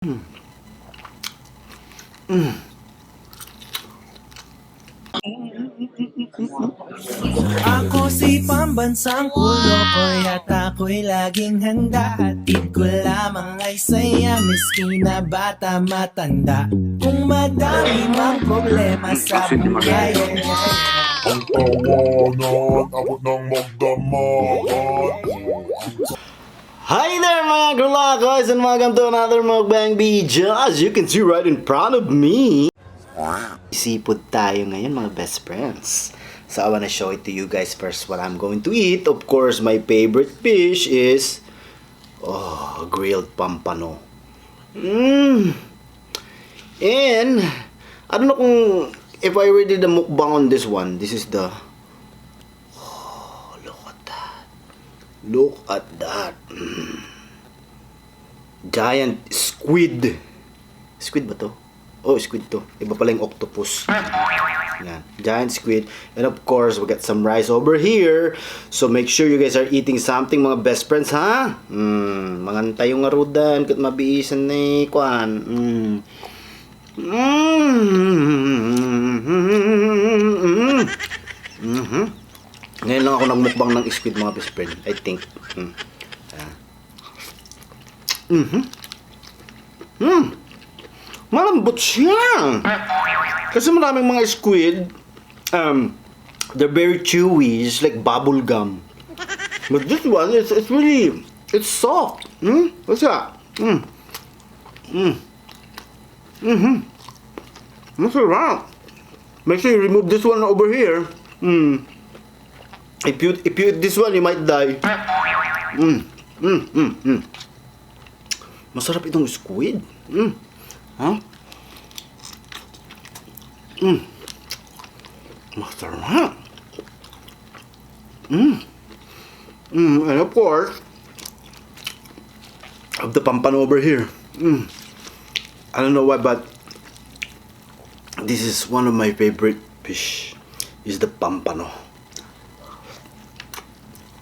Ako si pambansang ulo ko at ako'y laging handa. Hatid ko lamang ay saya, miski na bata matanda. Kung madami mang problema sa buhay, ang tawanan, abot ng magdamagan. Hi there mga gulakos and welcome to another mukbang video. As you can see right in front of me, sipod tayo ngayon mga best friends. So I wanna show it to you guys first what I'm going to eat. Of course, my favorite fish is grilled pampano. And I don't know kung if I already did the mukbang on this one. This is the look at that. Look at that. Giant squid. Squid ba to? Oh, squid to. Iba pala yung octopus. Yan. Giant squid. And of course, we got some rice over here. So make sure you guys are eating something mga best friends, ha? Mangantay yung arudan kat mabiisan ni kwan. Ngayon lang ako nagmukbang ng squid mga best friend, I think. Malambot siya. Kasi maraming mga squid, they're very chewy, it's like bubble gum. But this one, it's really, it's soft. What's that? Masarap. Make sure you remove this one over here. If you eat this one, you might die. Masarap itong squid. Masarap. And of course, of the pampano over here. I don't know why, but this is one of my favorite fish. Is the pampano.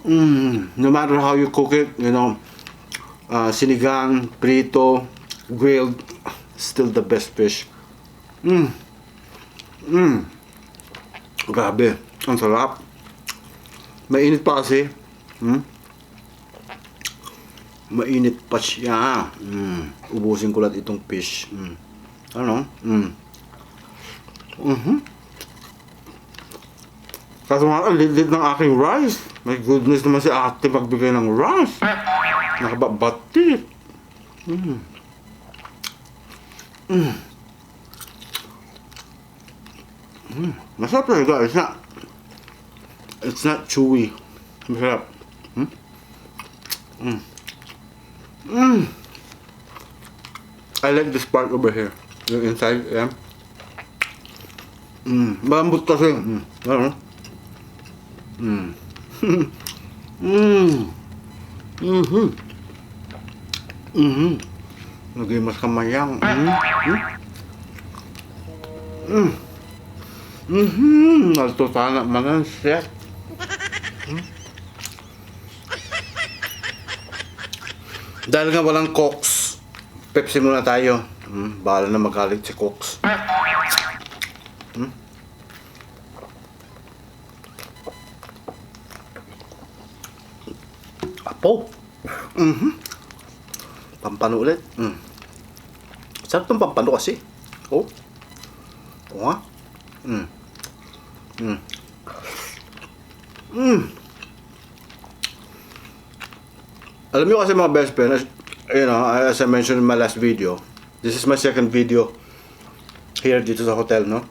No matter how you cook it, you know, sinigang, prito, grilled, still the best fish. Grabe, ang sarap. Mainit pa kasi. Mainit pa siya. Ubusin ko lahat itong fish. Ano? Kaso nga, lilit ng aking rice. My goodness naman si ate magbigay ng rice. Nakababatit. Masarap talaga. It's not chewy. Masarap. I like this part over here. Yung inside, yeah. Malambot kasi. Ano? Lagay mas kamayang. Naltutana manan siya. Dahil nga walang Cokes, Pepsi muna tayo. Bahala na magalit si Cokes. Apo. Pampano ulit. Sarap tong pampano kasi. Oo nga. Alam niyo kasi mga best friends, you know, as I mentioned in my last video, this is my second video here dito sa hotel, no?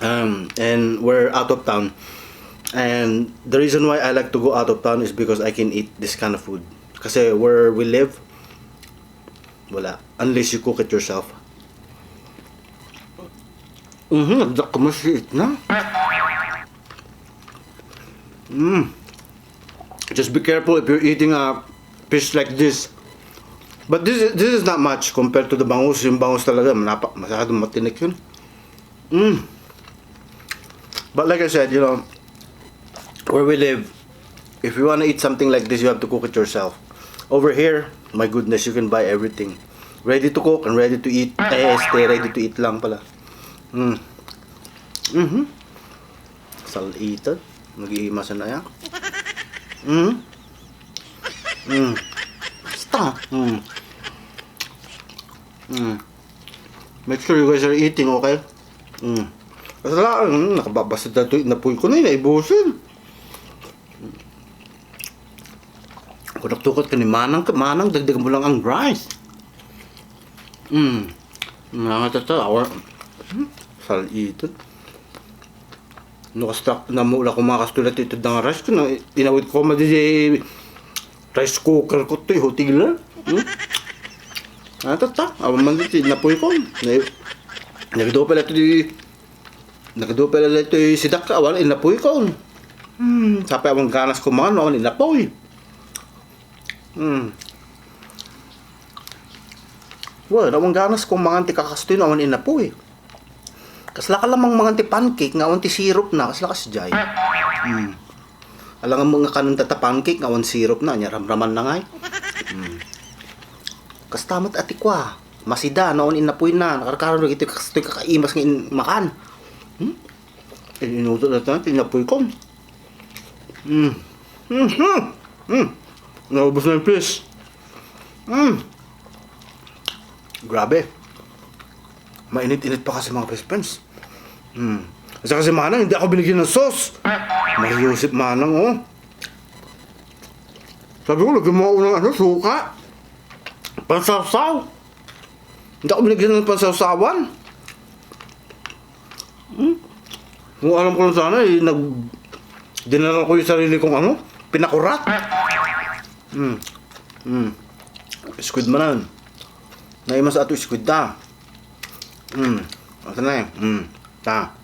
And we're out of town. And the reason why I like to go out of town is because I can eat this kind of food. Kasi where we live, wala. Unless you cook it yourself. Nagdak ka masiit na. Just be careful if you're eating a fish like this. But this is not much compared to the bangus. Yung bangus talaga, masyadong matinik yun. But like I said, you know, where we live, if you want to eat something like this, you have to cook it yourself. Over here, my goodness, you can buy everything. Ready to cook and ready to eat. Stay ready to eat lang pala. Salitan. Nag-iimasan na yan. Basta. Make sure you guys are eating, okay? Kasi lang, nakababasa na ito. Inapoy ko na yun, naibusin. Kung nagtukot ka ni Manang, dagdagan mo lang ang rice. Nakatatawa. Salitan. Nakastak na mula ko mga kastulat ito ng rice ko. Inawit ko rice cooker ko ito, hotila. Tata, awan man dito, napoy ko. Nagdo pala ito sidak ka, awan, inapoy ko. Sapay awang ganas ko mga, awan, inapoy. Well, awang ganas ko mga anti-kakastoy, awan, inapoy. Kasla ka lamang mga anti-pancake, nga awan ti-syrup na, kasla ka si Jai. Alang ang mga kanang tata-pancake, nga awan syrup na, ramraman na nga eh. Kastamat ati kwa. Masida, noon inapoy na. Nakarakaroon ito kastoy kakaimas ng makan. Inuto na ito, inapoy ko. Naubos na yung fish. Grabe. Mainit-init pa kasi mga best friends. Kasi Manang, hindi ako binigyan ng sauce. Mariusip Manang, oh. Sabi ko, lagyan mo ako ng suka. Pansawsaw. Hindi ako binigyan ng pansawsawan. Kung alam ko lang sana, dinala ko yung sarili kong pinakurat. Squid man. Naimas ato squid ta. Ito na ta.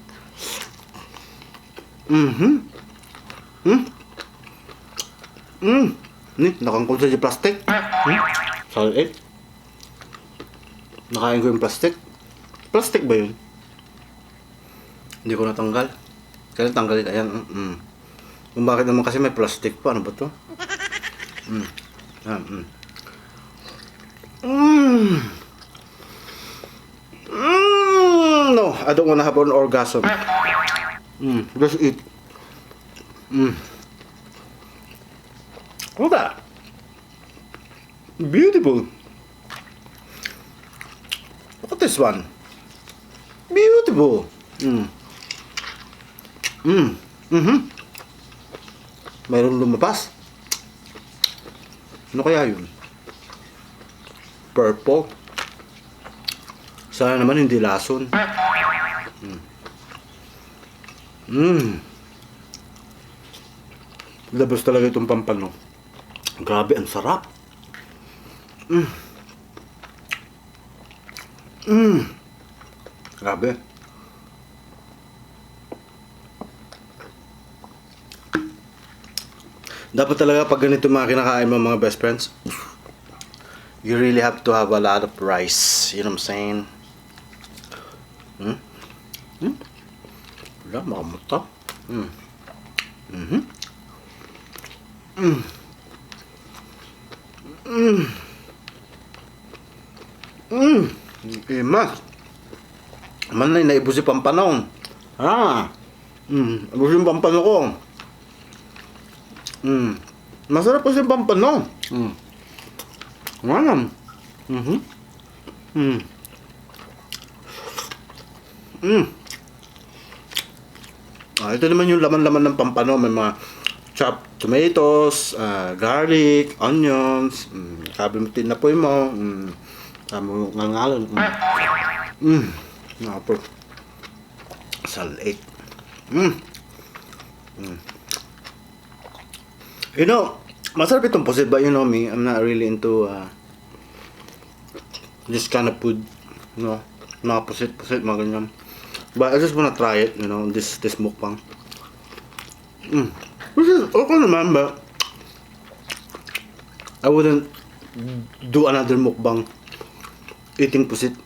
Nakangkol sa plastic. Salit. Nakain ko yung plastic. Plastic ba yun? Hindi ko natanggal. Kaya tanggalin. Ayan. Kung bakit naman kasi may plastic pa. Ano ba to? No, I don't wanna have an orgasm. Just eat. Look at that. Beautiful. Look at this one. Beautiful. Mayroon lumabas. Ano kaya yun? Purple. Sana naman hindi lason. Labas talaga itong pampano. Grabe, ang sarap. Grabe. Dapat talaga pag ganito mga kinakain mo mga best friends, you really have to have a lot of rice. You know what I'm saying? Wala, makamuta. Mas man na naibos si Pampano. Ibos yung Pampano ko. Masarap po si Pampano. Manam. Ito naman yung laman-laman ng Pampano. May mga chopped tomatoes, garlic, onions, sabi mo tinapoy mo, sabi mo ngangalan. Napor. Salit. You know, masarap itong pusit, but you know me, I'm not really into this kind of food. You know, mga pusit, mga ganyan. But I just wanna try it, you know, this mukbang. Which is okay naman, but I wouldn't do another mukbang eating pusit.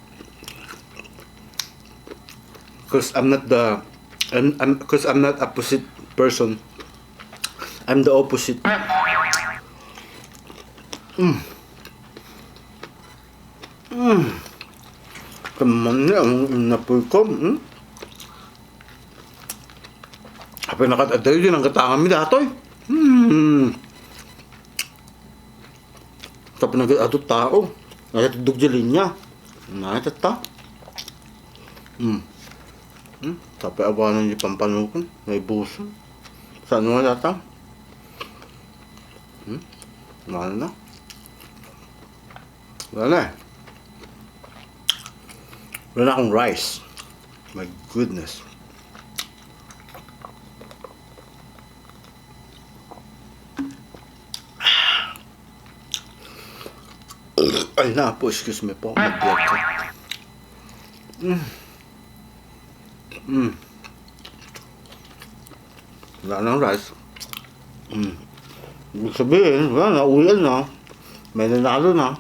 Cause I'm not a pusit person. I'm the opposite. Teman niya, ang napoy ko. Apa nakatadayo din ang katangan mi datoy. Tapi nag-adto tao. Nagtudog di linya. Nakatata. Tapi awanan di Pampano ko. May buso. Saan mo data? Wala na. Wala na eh. Wala na akong rice. My goodness. Ay na po, excuse me po. Mag-vlog ko. Wala nang rice. Ibig sabihin, wala na, uwian na. May nanalo na.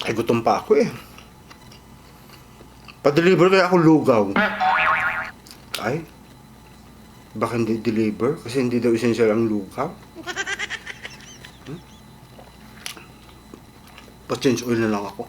Ay, gutom pa ako eh. Pa-deliver kaya ako lugaw. Ay, baka hindi deliver kasi hindi daw essential ang lugaw. Pa-change oil na lang ako.